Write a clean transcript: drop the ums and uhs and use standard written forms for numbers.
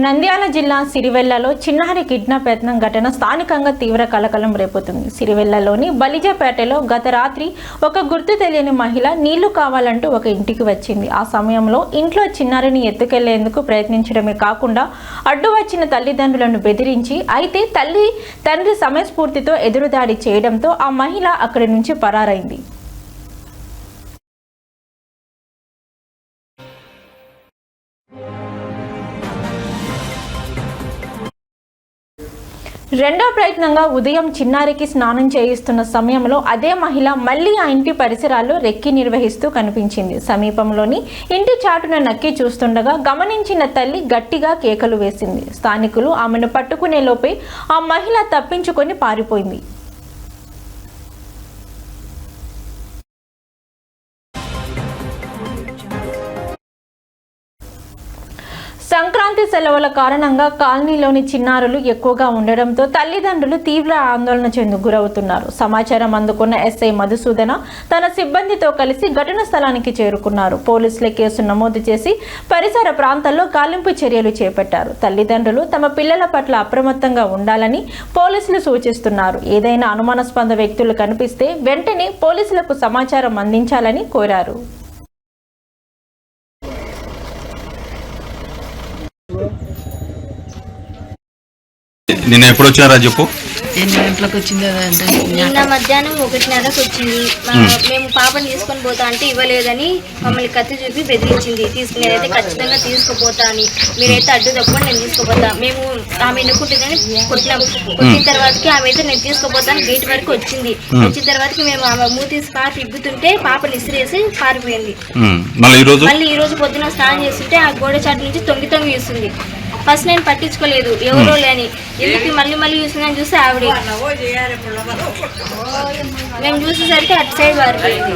నంద్యాల జిల్లా సిరివెల్లలో చిన్నారి కిడ్నాప్ యత్నం ఘటన స్థానికంగా తీవ్ర కలకలం రేపుతుంది. సిరివెల్లలోని బలిజపేటలో గత రాత్రి ఒక గుర్తు తెలియని మహిళ నీళ్లు కావాలంటూ ఒక ఇంటికి వచ్చింది. ఆ సమయంలో ఇంట్లో చిన్నారిని ఎత్తుకెళ్లేందుకు ప్రయత్నించడమే కాకుండా అడ్డు వచ్చిన తల్లిదండ్రులను బెదిరించి అయితే తండ్రి సమయస్ఫూర్తితో ఎదురుదాడి చేయడంతో ఆ మహిళ అక్కడి నుంచి పరారైంది. రెండో ప్రయత్నంగా ఉదయం చిన్నారికి స్నానం చేయిస్తున్న సమయంలో అదే మహిళ మళ్లీ ఆ ఇంటి పరిసరాల్లో రెక్కి నిర్వహిస్తూ కనిపించింది. సమీపంలోని ఇంటి చాటున నక్కి చూస్తుండగా గమనించిన తల్లి గట్టిగా కేకలు వేసింది. స్థానికులు ఆమెను పట్టుకునే లోపే ఆ మహిళ తప్పించుకొని పారిపోయింది. సంక్రాంతి సెలవుల కారణంగా కాలనీలోని చిన్నారులు ఎక్కువగా ఉండడంతో తల్లిదండ్రులు తీవ్ర ఆందోళన గురవుతున్నారు. సమాచారం అందుకున్న ఎస్ఐ మధుసూదన తన సిబ్బందితో కలిసి ఘటన స్థలానికి చేరుకున్నారు. పోలీసుల కేసు నమోదు చేసి పరిసర ప్రాంతాల్లో గాలింపు చర్యలు చేపట్టారు. తల్లిదండ్రులు తమ పిల్లల పట్ల అప్రమత్తంగా ఉండాలని పోలీసులు సూచిస్తున్నారు. ఏదైనా అనుమానాస్పద వ్యక్తులు కనిపిస్తే వెంటనే పోలీసులకు సమాచారం అందించాలని కోరారు. నిన్న ఎప్పుడు వచ్చారా చెప్పు? ఎన్ని గంటలకు వచ్చింది? నిన్న మధ్యాహ్నం 1:30కి వచ్చింది. మేము పాపని తీసుకొని పోతా అంటే ఇవ్వలేదని మమ్మల్ని కత్తి చూపి బెదిరించింది. నేనైతే ఖచ్చితంగా తీసుకుపోతా అని, మీరైతే అడ్డు తప్పని నేను తీసుకుపోతా. మేము ఆమె ఎన్నుకుంటుందని కొట్టినాం. కొట్టిన తర్వాతకి ఆమె అయితే నేను తీసుకుపోతాను గేట్ వరకు వచ్చింది. వచ్చిన తర్వాతకి మేము ఆమె మూతి స్కార్ఫ్ ఇగ్గుతుంటే పాపని ఇసిరేసి పారిపోయింది. మళ్ళీ ఈ రోజు పొద్దున స్నానం చేస్తుంటే ఆ గోడ చాటు నుంచి తొంగి చూస్తుంది. ఫస్ట్ నేను పట్టించుకోలేదు, ఎవరో లేని, ఎందుకు మళ్ళీ చూసిందని చూస్తే ఆవిడ. మేము చూసేసరికి అటు సైడ్ వారిపోయింది.